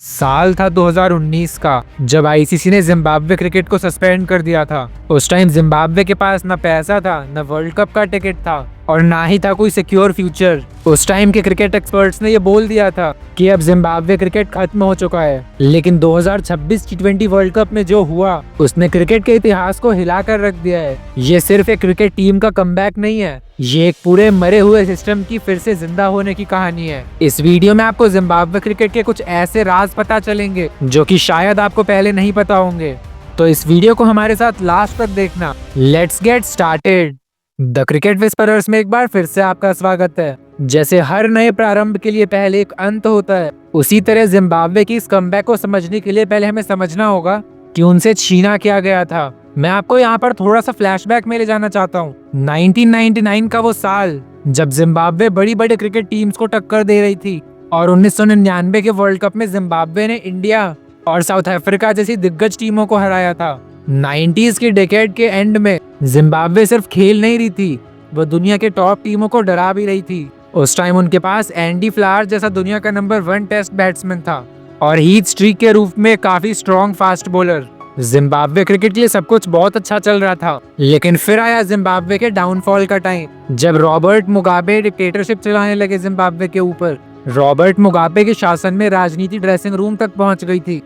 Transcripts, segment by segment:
साल था 2019 का, जब आईसीसी ने जिम्बाब्वे क्रिकेट को सस्पेंड कर दिया था। उस टाइम जिम्बाब्वे के पास न पैसा था, न वर्ल्ड कप का टिकट था और ना ही था कोई सिक्योर फ्यूचर। उस टाइम के क्रिकेट एक्सपर्ट्स ने ये बोल दिया था कि अब जिम्बाब्वे क्रिकेट खत्म हो चुका है। लेकिन 2026 T20 वर्ल्ड कप में जो हुआ उसने क्रिकेट के इतिहास को हिलाकर रख दिया है। ये सिर्फ एक क्रिकेट टीम का कमबैक नहीं है, ये एक पूरे मरे हुए सिस्टम की फिर से जिंदा होने की कहानी है। इस वीडियो में आपको जिम्बाब्वे क्रिकेट के कुछ ऐसे राज पता चलेंगे जो कि शायद आपको पहले नहीं पता होंगे, तो इस वीडियो को हमारे साथ लास्ट तक देखना। Let's get started. The cricket whisperers में एक बार फिर से आपका स्वागत है। जैसे हर नए प्रारंभ के लिए पहले एक अंत होता है, उसी तरह जिम्बाब्वे की इस कमबैक को समझने के लिए पहले हमें समझना होगा कि उनसे छीना क्या गया था। मैं आपको यहाँ पर थोड़ा सा फ्लैशबैक में ले जाना चाहता हूँ। 1999 का वो साल जब जिम्बाब्वे बड़ी बड़ी क्रिकेट टीम्स को टक्कर दे रही थी और 1999 के वर्ल्ड कप में जिम्बाब्वे ने इंडिया और साउथ अफ्रीका जैसी दिग्गज टीमों को हराया था। 90s की डेकेड के एंड में जिम्बाब्वे सिर्फ खेल नहीं रही थी, वो दुनिया के टॉप टीमों को डरा भी रही थी। उस टाइम उनके पास एंडी फ्लावर जैसा दुनिया का नंबर 1 टेस्ट बैट्समैन था और हीट स्ट्रीक के रूप में काफी strong fast bowler. Zimbabwe cricket के लिए सब कुछ बहुत अच्छा चल रहा था, लेकिन फिर आया जिम्बाब्वे के डाउनफॉल का टाइम, जब रॉबर्ट मुगाबे डिक्टेटरशिप चलाने लगे जिम्बाब्वे के ऊपर। रॉबर्ट मुगाबे के शासन में राजनीति ड्रेसिंग रूम तक पहुंच गई थी।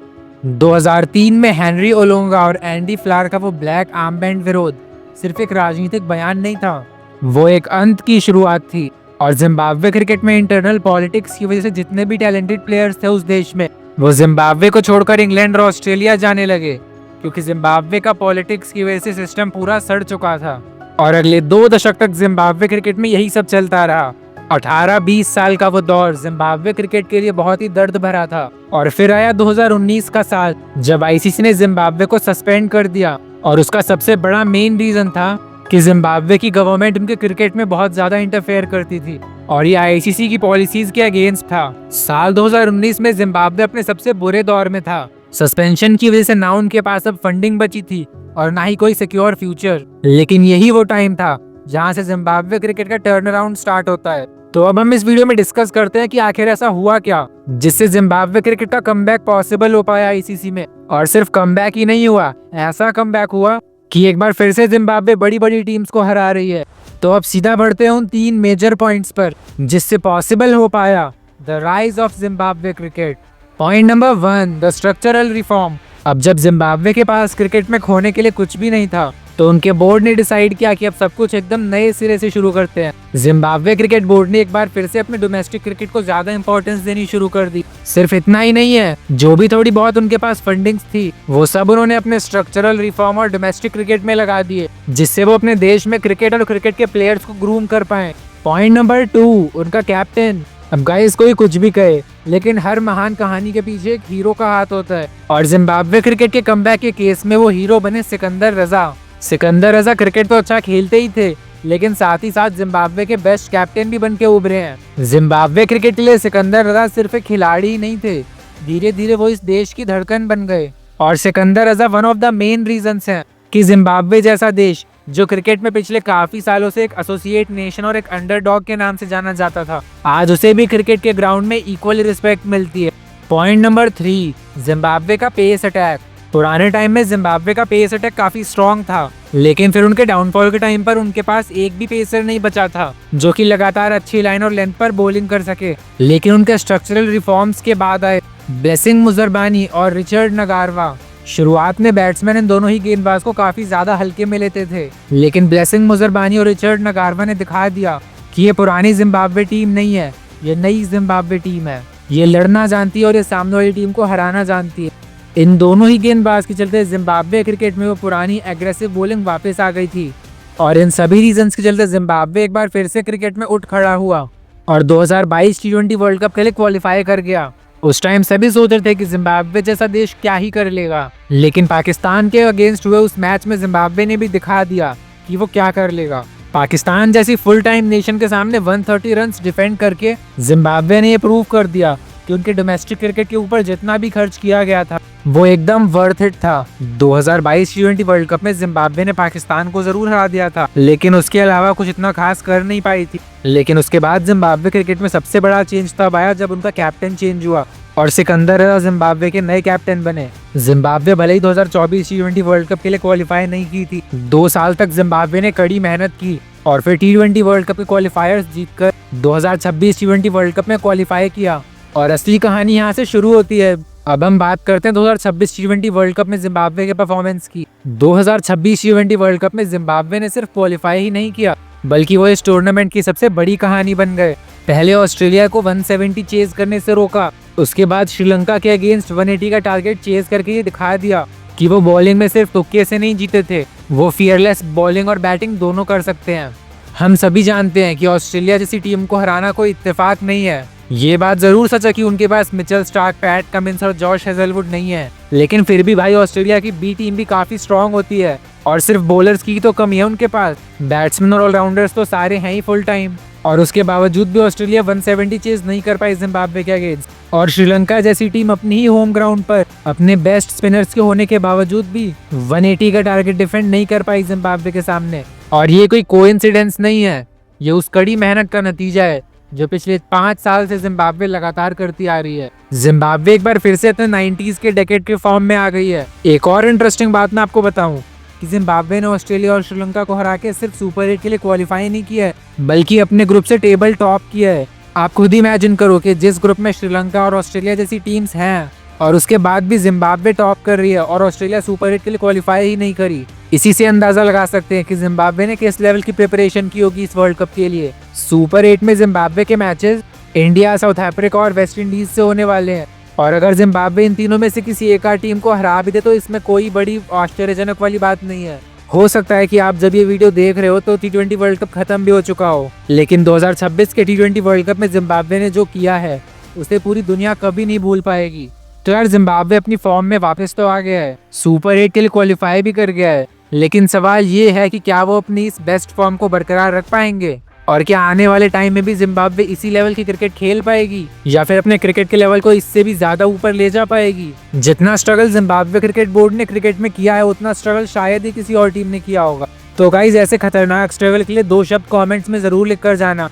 2003 में हेनरी ओलोंगा और एंडी फ्लावर का वो ब्लैक आर्मबैंड विरोध सिर्फ एक राजनीतिक बयान नहीं था, वो एक अंत की शुरुआत थी। और जिम्बाब्वे क्रिकेट में इंटरनल पॉलिटिक्स की वजह से जितने भी टैलेंटेड प्लेयर्स थे उस देश में, वो जिम्बाब्वे को छोड़कर इंग्लैंड और ऑस्ट्रेलिया जाने लगे, क्योंकि जिम्बाब्वे का पॉलिटिक्स की वजह से सिस्टम पूरा सड़ चुका था। और अगले 2 दशक तक जिम्बाब्वे क्रिकेट में यही सब चलता रहा। 18-20 साल का वो दौर जिम्बाब्वे क्रिकेट के लिए बहुत ही दर्द भरा था। और फिर आया 2019 का साल, जब आईसीसी ने जिम्बाब्वे को सस्पेंड कर दिया। और उसका सबसे बड़ा मेन रीजन था कि जिम्बाब्वे की गवर्नमेंट उनके क्रिकेट में बहुत ज्यादा इंटरफेयर करती थी और ये आईसीसी की पॉलिसीज के अगेंस्ट था। साल 2019 में जिम्बाब्वे अपने सबसे बुरे दौर में था। सस्पेंशन की वजह से ना उनके पास अब फंडिंग बची थी और ना ही कोई सिक्योर फ्यूचर। लेकिन यही वो टाइम था जहां से जिम्बाब्वे क्रिकेट का टर्न अराउंड स्टार्ट होता है। तो अब हम इस वीडियो में डिस्कस करते हैं कि आखिर ऐसा हुआ क्या जिससे जिम्बाब्वे क्रिकेट का कमबैक पॉसिबल हो पाया आईसीसी में। और सिर्फ कमबैक ही नहीं हुआ, ऐसा कमबैक हुआ कि एक बार फिर से जिम्बाब्वे बड़ी बड़ी टीम्स को हरा रही है। तो अब सीधा बढ़ते हैं उन 3 मेजर पॉइंट्स पर जिससे पॉसिबल हो पाया the rise of Zimbabwe cricket. Point number 1, the structural reform. अब जब जिम्बाब्वे के पास क्रिकेट में खोने के लिए कुछ भी नहीं था, तो उनके बोर्ड ने डिसाइड किया कि अब सब कुछ एकदम नए सिरे से शुरू करते हैं। जिम्बाब्वे क्रिकेट बोर्ड ने एक बार फिर से अपने डोमेस्टिक क्रिकेट को ज्यादा इंपॉर्टेंस देनी शुरू कर दी। सिर्फ इतना ही नहीं है, जो भी थोड़ी बहुत उनके पास फंडिंग्स थी वो सब उन्होंने अपने स्ट्रक्चरल रिफॉर्म और डोमेस्टिक क्रिकेट में लगा दिए, जिससे वो अपने देश में क्रिकेट और क्रिकेट के प्लेयर्स को ग्रूम कर पाए। पॉइंट नंबर 2, उनका कैप्टन। अब गाइस कोई कुछ भी कहे, लेकिन हर महान कहानी के पीछे एक हीरो का हाथ होता है और जिम्बाब्वे क्रिकेट के कमबैक के केस में वो हीरो बने सिकंदर रजा। सिकंदर रजा क्रिकेट तो अच्छा खेलते ही थे, लेकिन साथ ही साथ जिम्बाब्वे के बेस्ट कैप्टन भी बन के उभरे हैं। जिम्बाब्वे क्रिकेट के लिए सिकंदर रजा सिर्फ एक खिलाड़ी ही नहीं थे, धीरे धीरे वो इस देश की धड़कन बन गए। और Sikandar Raza one of the main reasons हैं कि जिम्बाब्वे जैसा देश, जो क्रिकेट में पिछले काफी सालों से एक एसोसिएट नेशन और एक अंडरडॉग के नाम से जाना जाता था, आज उसे भी क्रिकेट के ग्राउंड में इक्वल रिस्पेक्ट मिलती है। पॉइंट नंबर 3, जिम्बाब्वे का पेस अटैक। पुराने टाइम में जिम्बाब्वे का पेस अटैक काफी स्ट्रॉन्ग था, लेकिन फिर उनके डाउनफॉल के टाइम पर उनके पास एक भी पेसर नहीं बचा था जो कि लगातार अच्छी लाइन और लेंथ पर बॉलिंग कर सके। लेकिन उनके स्ट्रक्चरल रिफॉर्म्स के बाद आए ब्लेसिंग मुजरबानी और रिचर्ड नगारवा। शुरुआत में बैट्समैन इन दोनों ही गेंदबाज को काफी ज्यादा हल्के में लेते थे, लेकिन ब्लेसिंग मुजरबानी और रिचर्ड नगारवा ने दिखा दिया कि ये पुरानी जिम्बाब्वे टीम नहीं है, ये नई जिम्बाब्वे टीम है। ये लड़ना जानती है और ये सामने वाली टीम को हराना जानती है। इन दोनों ही गेंदबाज के चलते जिम्बाब्वे क्रिकेट में वो पुरानी एग्रेसिव बॉलिंग वापस आ गई थी। और इन सभी रीजंस के चलते जिम्बाब्वे एक बार फिर से क्रिकेट में उठ खड़ा हुआ और 2022 T20 वर्ल्ड कप के लिए क्वालिफाई कर गया। उस टाइम सभी सोच रहे थे कि जिम्बाब्वे जैसा देश क्या ही कर लेगा, लेकिन पाकिस्तान के अगेंस्ट हुए उस मैच में जिम्बाब्वे ने भी दिखा दिया कि वो क्या कर लेगा। पाकिस्तान जैसी फुल टाइम नेशन के सामने 130 रन्स डिफेंड करके जिम्बाब्वे ने ये प्रूव कर दिया कि उनके डोमेस्टिक क्रिकेट के ऊपर जितना भी खर्च किया गया था वो एकदम वर्थ इट था। 2022 T20 वर्ल्ड कप में जिम्बाब्वे ने पाकिस्तान को जरूर हरा दिया था, लेकिन उसके अलावा कुछ इतना खास कर नहीं पाई थी। लेकिन उसके बाद जिम्बाब्वे क्रिकेट में सबसे बड़ा चेंज तब आया जब उनका कैप्टन चेंज हुआ और सिकंदर जिम्बाब्वे के नए कैप्टन बने। जिम्बाब्वे भले ही 2024 T20 वर्ल्ड कप के लिए क्वालिफाई नहीं की थी, 2 साल तक जिम्बाब्वे ने कड़ी मेहनत की और फिर T20 वर्ल्ड कप के क्वालिफायर्स जीतकर 2026 T20 वर्ल्ड कप में क्वालिफाई किया। और असली कहानी यहाँ से शुरू होती है। अब हम बात करते हैं 2026 T20 वर्ल्ड कप में जिम्बाब्वे के परफॉर्मेंस की। 2026 T20 वर्ल्ड कप में जिम्बाब्वे ने सिर्फ क्वालिफाई ही नहीं किया, बल्कि वो इस टूर्नामेंट की सबसे बड़ी कहानी बन गए। पहले ऑस्ट्रेलिया को 170 चेज करने से रोका, उसके बाद श्रीलंका के अगेंस्ट 180 का टारगेट चेज करके ये दिखा दिया कि वो बॉलिंग में सिर्फ तुक्के से नहीं जीते थे, वो फियरलेस बॉलिंग और बैटिंग दोनों कर सकते हैं। हम सभी जानते हैं कि ऑस्ट्रेलिया जैसी टीम को हराना कोई इत्तेफाक नहीं है। ये बात जरूर सच है कि उनके पास मिचेल स्टार्क, पैट कमिंस और जॉश हेजलवुड नहीं है, लेकिन फिर भी भाई ऑस्ट्रेलिया की बी टीम भी काफी स्ट्रांग होती है और सिर्फ बॉलर्स की तो कमी है उनके पास। बैट्समैन और ऑलराउंडर्स तो सारे हैं ही फुल टाइम, और उसके बावजूद भी ऑस्ट्रेलिया 170 चेज नहीं कर पाई जिम्बाब्वे के अगेंस्ट। और श्रीलंका जैसी टीम अपनी ही होम ग्राउंड पर अपने बेस्ट स्पिनर्स के होने के बावजूद भी 180 का टारगेट डिफेंड नहीं कर पाई जिम्बाब्वे के सामने। और ये कोई कोइंसिडेंस नहीं है, ये उस कड़ी मेहनत का नतीजा है जो पिछले 5 साल से जिम्बाब्वे लगातार करती आ रही है। जिम्बाब्वे एक बार फिर से अपने 90s के डेकेड के फॉर्म में आ गई है। एक और इंटरेस्टिंग बात मैं आपको बताऊं कि जिम्बाब्वे ने ऑस्ट्रेलिया और श्रीलंका को हरा के सिर्फ सुपर 8 के लिए क्वालिफाई नहीं किया है, बल्कि अपने ग्रुप से टेबल टॉप किया है। आप खुद इमेजिन करो कि जिस ग्रुप में श्रीलंका और ऑस्ट्रेलिया जैसी टीम्स हैं और उसके बाद भी जिम्बाब्वे टॉप कर रही है और ऑस्ट्रेलिया सुपर 8 के लिए क्वालिफाई ही नहीं करी। इसी से अंदाजा लगा सकते हैं कि जिम्बाब्वे ने किस लेवल की प्रिपरेशन की होगी इस वर्ल्ड कप के लिए। सुपर 8 में जिम्बाब्वे के मैचेस इंडिया, साउथ अफ्रीका और वेस्ट इंडीज से होने वाले हैं, और अगर जिम्बाब्वे इन तीनों में से किसी एक टीम को हरा भी दे तो इसमें कोई बड़ी आश्चर्यजनक वाली बात नहीं है। हो सकता है कि आप जब ये वीडियो देख रहे हो तो T20 वर्ल्ड कप खत्म भी हो चुका हो, लेकिन 2026 के T20 वर्ल्ड कप में जिम्बाब्वे ने जो किया है उसे पूरी दुनिया कभी नहीं भूल पाएगी। तो यार जिम्बाब्वे अपनी फॉर्म में वापस तो आ गया है, सुपर 8 के लिए क्वालिफाई भी कर गया है, लेकिन सवाल ये है कि क्या वो अपनी इस बेस्ट फॉर्म को बरकरार रख पाएंगे, और क्या आने वाले टाइम में भी जिम्बाब्वे इसी लेवल की क्रिकेट खेल पाएगी या फिर अपने क्रिकेट के लेवल को इससे भी ज्यादा ऊपर ले जा पाएगी। जितना स्ट्रगल जिम्बाब्वे क्रिकेट बोर्ड ने क्रिकेट में किया है उतना स्ट्रगल शायद ही किसी और टीम ने किया होगा। तो गाइज ऐसे खतरनाक स्ट्रगल के लिए 2 शब्द कमेंट्स में जरूर लिख कर जाना।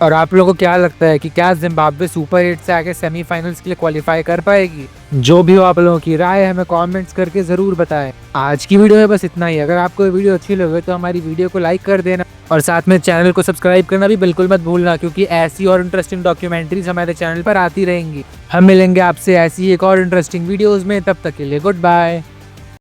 और आप लोगों को क्या लगता है कि क्या जिम्बाब्वे सुपर 8 से आगे सेमीफाइनल्स के लिए क्वालिफाई कर पाएगी? जो भी हो आप लोगों की राय हमें कमेंट्स करके जरूर बताएं। आज की वीडियो में बस इतना ही। अगर आपको ये वीडियो अच्छी लगे तो हमारी वीडियो को लाइक कर देना और साथ में चैनल को सब्सक्राइब करना भी बिल्कुल मत भूलना, क्योंकि ऐसी और इंटरेस्टिंग डॉक्यूमेंट्रीज हमारे चैनल पर आती रहेंगी। हम मिलेंगे आपसे ऐसी एक और इंटरेस्टिंग वीडियोज में, तब तक के लिए गुड बाय।